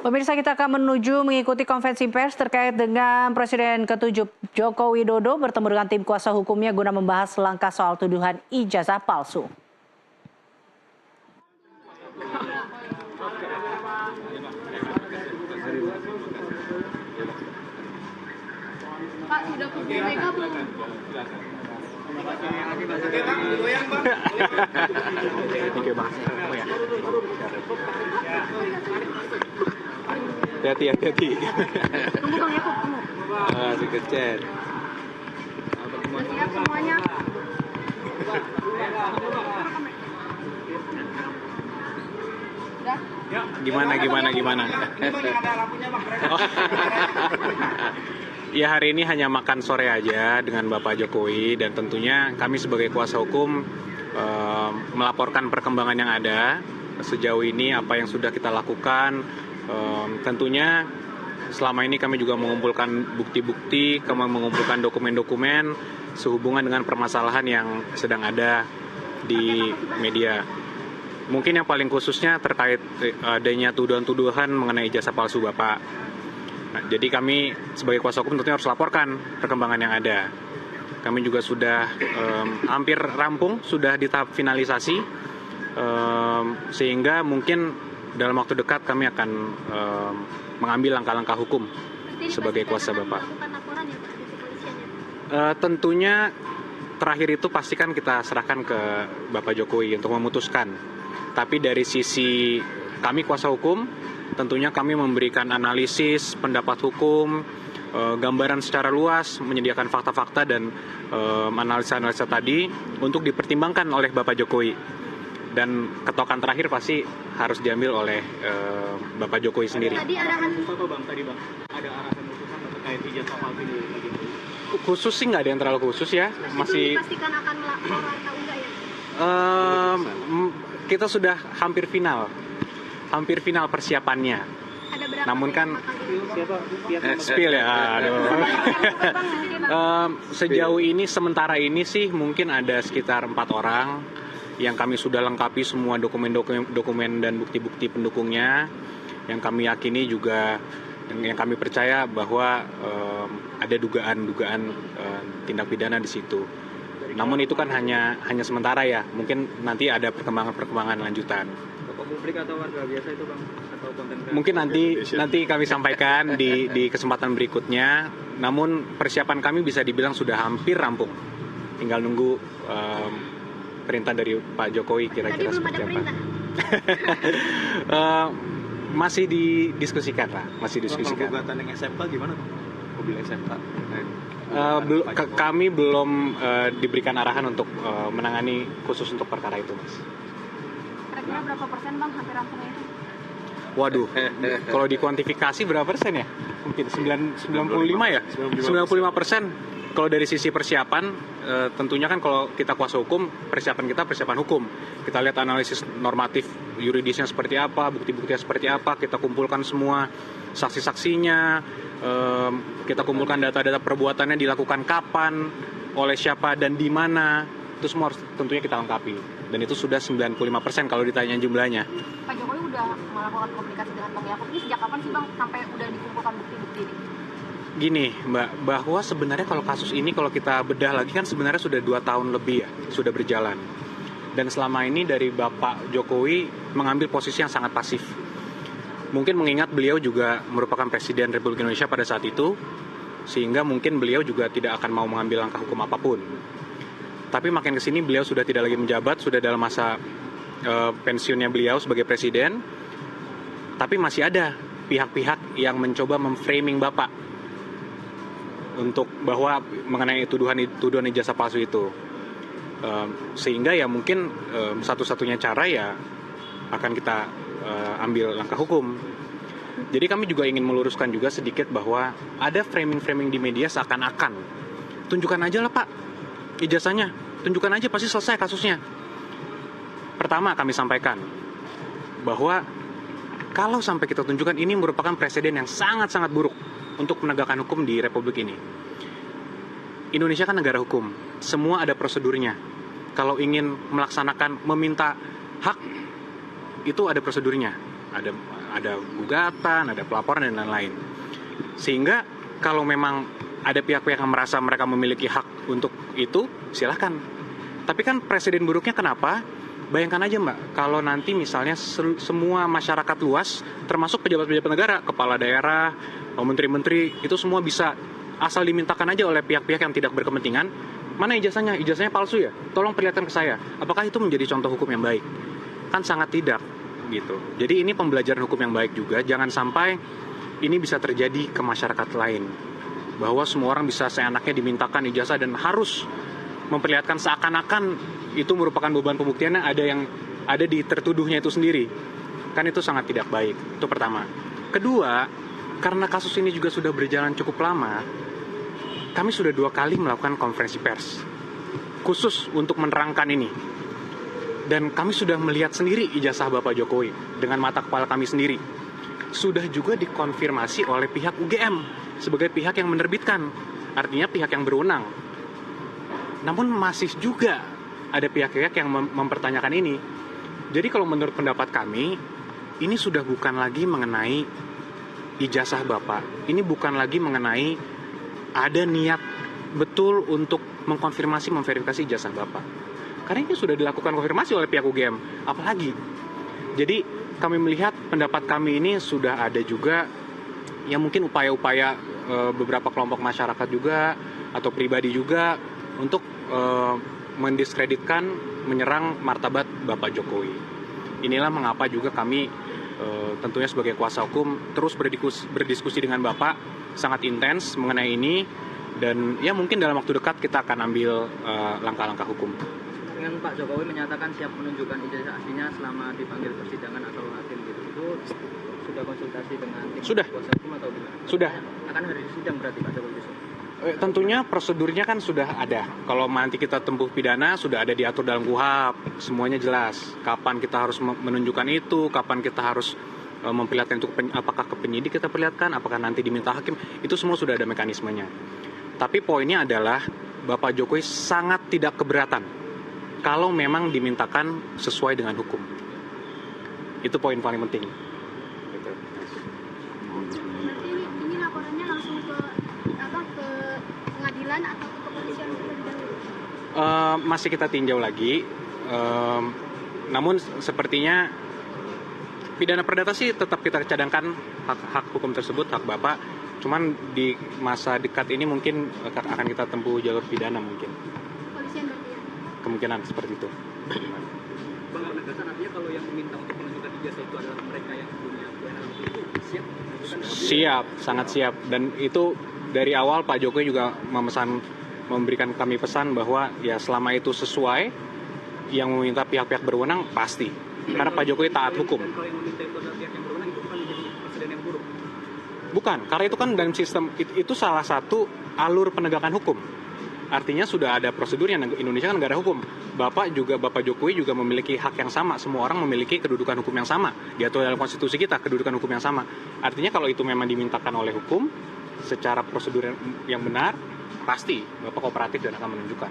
Pemirsa, kita akan menuju mengikuti konferensi pers terkait dengan Presiden ke-7 Joko Widodo bertemu dengan tim kuasa hukumnya guna membahas langkah soal tuduhan ijazah palsu. Pak, sudah ke BPK belum? Hati-hati. Tunggu Bang Yakub, tunggu. Si kecil. Sudah siap semuanya? Sudah? Gimana? Oh. Ya, hari ini hanya makan sore aja dengan Bapak Jokowi, dan tentunya kami sebagai kuasa hukum melaporkan perkembangan yang ada sejauh ini, apa yang sudah kita lakukan. Tentunya selama ini kami juga mengumpulkan bukti-bukti, kami mengumpulkan dokumen-dokumen sehubungan dengan permasalahan yang sedang ada di media. Mungkin yang paling khususnya terkait adanya tuduhan-tuduhan mengenai ijazah palsu Bapak. Nah, jadi kami sebagai kuasa hukum tentunya harus laporkan perkembangan yang ada. Kami juga sudah hampir rampung, sudah di tahap finalisasi, sehingga mungkin dalam waktu dekat kami akan mengambil langkah-langkah hukum sebagai kuasa Bapak. Tentunya terakhir itu pastikan kita serahkan ke Bapak Jokowi untuk memutuskan. Tapi dari sisi kami kuasa hukum, tentunya kami memberikan analisis, pendapat hukum, gambaran secara luas, menyediakan fakta-fakta dan analisa-analisa tadi untuk dipertimbangkan oleh Bapak Jokowi. Dan ketokan terakhir pasti harus diambil oleh Bapak Jokowi sendiri. Tadi arahan apa Bang? Ada arahan khusus terkait ijazah palsu ini lagi? Khusus sih nggak ada yang terlalu khusus ya. Masih dipastikan akan melapor atau enggak ya? Kita sudah hampir final persiapannya. Ada berapa? Namun kan Siapa? spill ya, aduh. Sejauh ini sementara ini sih mungkin ada sekitar 4 orang yang kami sudah lengkapi semua dokumen dan bukti-bukti pendukungnya, yang kami yakini juga, yang kami percaya bahwa ada dugaan tindak pidana di situ. Namun itu kan hanya sementara ya, mungkin nanti ada perkembangan lanjutan. Tokoh publik atau warga biasa itu Bang? Atau konten kreator? Mungkin nanti kami sampaikan di kesempatan berikutnya. Namun persiapan kami bisa dibilang sudah hampir rampung. Tinggal nunggu perintah dari Pak Jokowi kira-kira seperti apa. Masih didiskusikan lah, Gugatan yang SMK gimana Bang? Mobil SMK. Kami belum diberikan arahan untuk menangani khusus untuk perkara itu, Mas. Kira-kira berapa persen Bang hampir rampungnya itu? Waduh, kalau dikuantifikasi berapa persen ya? Mungkin 95 ya? 95%. Kalau dari sisi persiapan, tentunya kan kalau kita kuasa hukum, persiapan hukum. Kita lihat analisis normatif yuridisnya seperti apa, bukti-buktinya seperti apa, kita kumpulkan semua saksi-saksinya, kita kumpulkan data-data perbuatannya dilakukan kapan, oleh siapa dan di mana. Itu semua harus tentunya kita lengkapi. Dan itu sudah 95% kalau ditanya jumlahnya. Pak Jokowi udah melakukan komunikasi dengan Bang Yakub ini sejak kapan sih Bang sampai udah dikumpulkan bukti-bukti ini? Gini Mbak, bahwa sebenarnya kalau kasus ini kalau kita bedah lagi kan sebenarnya sudah 2 tahun lebih ya, sudah berjalan. Dan selama ini dari Bapak Jokowi mengambil posisi yang sangat pasif. Mungkin mengingat beliau juga merupakan Presiden Republik Indonesia pada saat itu, sehingga mungkin beliau juga tidak akan mau mengambil langkah hukum apapun. Tapi makin kesini beliau sudah tidak lagi menjabat, sudah dalam masa pensiunnya beliau sebagai Presiden, tapi masih ada pihak-pihak yang mencoba memframing Bapak untuk bahwa mengenai tuduhan ijazah palsu itu, sehingga ya mungkin satu-satunya cara ya akan kita ambil langkah hukum. Jadi kami juga ingin meluruskan juga sedikit bahwa ada framing di media seakan-akan tunjukkan aja lah Pak ijazahnya, tunjukkan aja pasti selesai kasusnya. Pertama kami sampaikan bahwa kalau sampai kita tunjukkan, ini merupakan presiden yang sangat-sangat buruk untuk penegakan hukum di Republik ini. Indonesia kan negara hukum, semua ada prosedurnya. Kalau ingin melaksanakan, meminta hak, itu ada prosedurnya. ada gugatan, ada pelaporan dan lain-lain. Sehingga kalau memang ada pihak-pihak yang merasa mereka memiliki hak untuk itu, silahkan. Tapi kan presiden buruknya kenapa? Bayangkan aja Mbak, kalau nanti misalnya semua masyarakat luas, termasuk pejabat-pejabat negara, kepala daerah, menteri-menteri, itu semua bisa asal dimintakan aja oleh pihak-pihak yang tidak berkepentingan, mana ijazahnya? Ijazahnya palsu ya? Tolong perlihatkan ke saya. Apakah itu menjadi contoh hukum yang baik? Kan sangat tidak gitu. Jadi ini pembelajaran hukum yang baik juga. Jangan sampai ini bisa terjadi ke masyarakat lain. Bahwa semua orang bisa seenaknya dimintakan ijazah dan harus memperlihatkan seakan-akan itu merupakan beban pembuktiannya ada di tertuduhnya itu sendiri. Kan itu sangat tidak baik. Itu pertama. Kedua, karena kasus ini juga sudah berjalan cukup lama, kami sudah 2 kali melakukan konferensi pers khusus untuk menerangkan ini. Dan kami sudah melihat sendiri ijazah Bapak Jokowi dengan mata kepala kami sendiri. Sudah juga dikonfirmasi oleh pihak UGM sebagai pihak yang menerbitkan, artinya pihak yang berwenang. Namun masih juga ada pihak-pihak yang mempertanyakan ini. Jadi kalau menurut pendapat kami, ini sudah bukan lagi mengenai ijazah Bapak. Ini bukan lagi mengenai ada niat betul untuk mengkonfirmasi, memverifikasi ijazah Bapak. Karena ini sudah dilakukan konfirmasi oleh pihak UGM. Apalagi? Jadi kami melihat pendapat kami ini sudah ada juga yang mungkin upaya-upaya beberapa kelompok masyarakat juga atau pribadi juga untuk mendiskreditkan, menyerang martabat Bapak Jokowi. Inilah mengapa juga kami tentunya sebagai kuasa hukum terus berdiskusi dengan Bapak sangat intens mengenai ini, dan ya mungkin dalam waktu dekat kita akan ambil langkah-langkah hukum. Dengan Pak Jokowi menyatakan siap menunjukkan ijazah aslinya selama dipanggil persidangan atau hakim gitu, itu sudah konsultasi dengan tim kuasa hukum atau gimana? Sudah. Akan hari sidang berarti Pak Jokowi besok? Tentunya prosedurnya kan sudah ada. Kalau nanti kita tempuh pidana sudah ada diatur dalam KUHP, semuanya jelas. Kapan kita harus menunjukkan itu, kapan kita harus memperlihatkan itu, apakah ke penyidik kita perlihatkan, apakah nanti diminta hakim, itu semua sudah ada mekanismenya. Tapi poinnya adalah Bapak Jokowi sangat tidak keberatan kalau memang dimintakan sesuai dengan hukum. Itu poin paling penting. Gitu. Berarti ini laporannya langsung ke pengadilan atau ke kepolisian terlebih dahulu? Masih kita tinjau lagi. Namun sepertinya pidana perdata sih tetap kita cadangkan hak hukum tersebut, hak Bapak. Cuman di masa dekat ini mungkin akan kita tempuh jalur pidana mungkin. Kepolisian berarti ya? Kemungkinan seperti itu. Bang, penegasan artinya kalau yang meminta untuk menunjukkan ijazah itu adalah mereka yang punya kewenangan itu siap menunjukkan? Siap, sangat siap. Dan itu dari awal Pak Jokowi juga memberikan kami pesan bahwa ya selama itu sesuai, yang meminta pihak-pihak berwenang pasti. Karena Pak Jokowi taat hukum. Dan kalau yang meminta itu adalah pihak yang berwenang, itu bukan menjadi presiden yang buruk? Bukan, karena itu kan dalam sistem, itu salah satu alur penegakan hukum. Artinya sudah ada prosedurnya. Indonesia kan negara hukum. Bapak Jokowi juga memiliki hak yang sama. Semua orang memiliki kedudukan hukum yang sama. Diatur dalam konstitusi kita, kedudukan hukum yang sama. Artinya kalau itu memang dimintakan oleh hukum, secara prosedur yang benar, pasti Bapak kooperatif dan akan menunjukkan.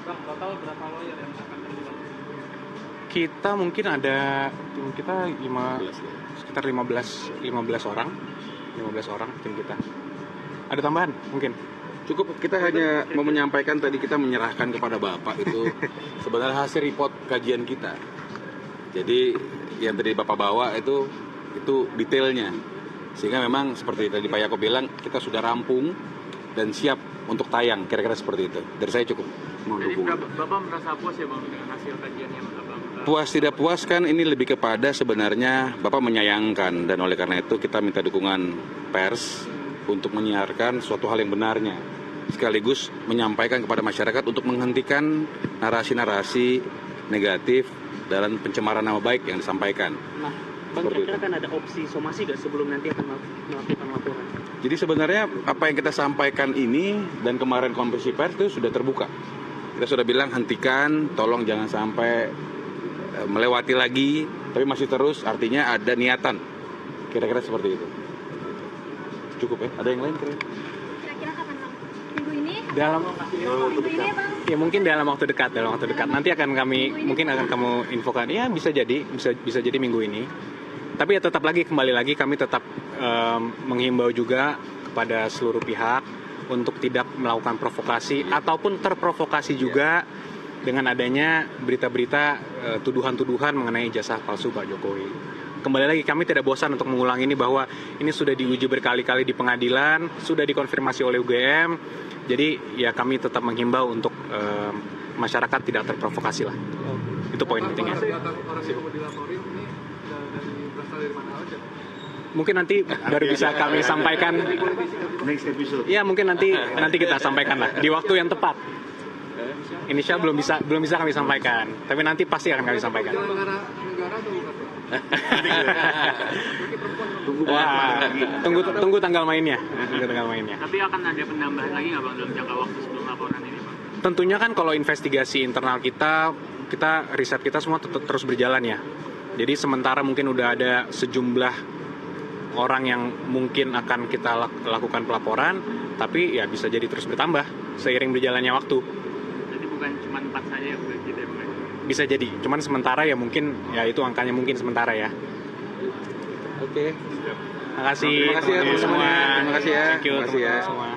Bang, total berapa lawyer yang akan terlibat? Kita mungkin ada tim kita sekitar 15 orang. 15 orang tim kita. Ada tambahan mungkin? Cukup, kita hanya mau menyampaikan tadi kita menyerahkan kepada Bapak itu sebenarnya hasil report kajian kita. Jadi yang tadi Bapak bawa itu detailnya. Sehingga memang seperti tadi Pak Yaakob bilang, kita sudah rampung dan siap untuk tayang, kira-kira seperti itu. Dari saya cukup. Jadi Bapak merasa puas ya Bang dengan hasil kajian yang Abang? Puas tidak puas kan ini lebih kepada sebenarnya Bapak menyayangkan, dan oleh karena itu kita minta dukungan pers untuk menyiarkan suatu hal yang benarnya, sekaligus menyampaikan kepada masyarakat untuk menghentikan narasi-narasi negatif dalam pencemaran nama baik yang disampaikan. Nah, Bang, kira-kira kan ada opsi somasi nggak sebelum nanti akan melakukan laporan? Jadi sebenarnya apa yang kita sampaikan ini dan kemarin konferensi pers itu sudah terbuka. Kita sudah bilang hentikan, tolong jangan sampai melewati lagi, tapi masih terus, artinya ada niatan. Kira-kira seperti itu. Cukup ya? Ada yang lain Kira-kira kapan Bang? Minggu ini? Minggu ini ya Bang? Ya mungkin dalam waktu dekat. Nanti akan kami mungkin akan kamu infokan. Ya bisa jadi minggu ini. Tapi ya tetap kembali lagi kami tetap menghimbau juga kepada seluruh pihak untuk tidak melakukan provokasi ataupun terprovokasi juga dengan adanya berita-berita tuduhan-tuduhan mengenai ijazah palsu Pak Jokowi. Kembali lagi kami tidak bosan untuk mengulang ini bahwa ini sudah diuji berkali-kali di pengadilan, sudah dikonfirmasi oleh UGM. Jadi ya kami tetap menghimbau untuk masyarakat tidak terprovokasi lah. Itu poin pentingnya. Mungkin nanti baru bisa kami sampaikan. Next episode. Ya mungkin nanti kita sampaikan lah di waktu yang tepat. Inisial belum bisa kami sampaikan, tapi nanti pasti akan kami sampaikan. Tunggu tanggal mainnya. Tapi akan ada penambahan lagi nggak Bang dalam jangka waktu sebelum laporan ini Bang? Tentunya kan kalau investigasi internal kita riset kita semua terus berjalan ya. Jadi sementara mungkin udah ada sejumlah orang yang mungkin akan kita lakukan pelaporan, tapi ya bisa jadi terus bertambah seiring berjalannya waktu. Jadi bukan cuma 4 saja ya gitu ya Bang? Bisa jadi, cuman sementara ya mungkin ya itu angkanya mungkin sementara ya. Oke. Terima kasih ya teman-teman semua. Terima kasih ya. Thank you Terima kasih ya. teman-teman semua.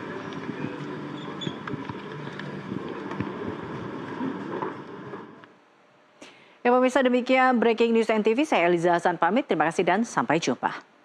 Ya pemirsa, demikian Breaking News NTV, saya Eliza Hasan pamit, terima kasih dan sampai jumpa.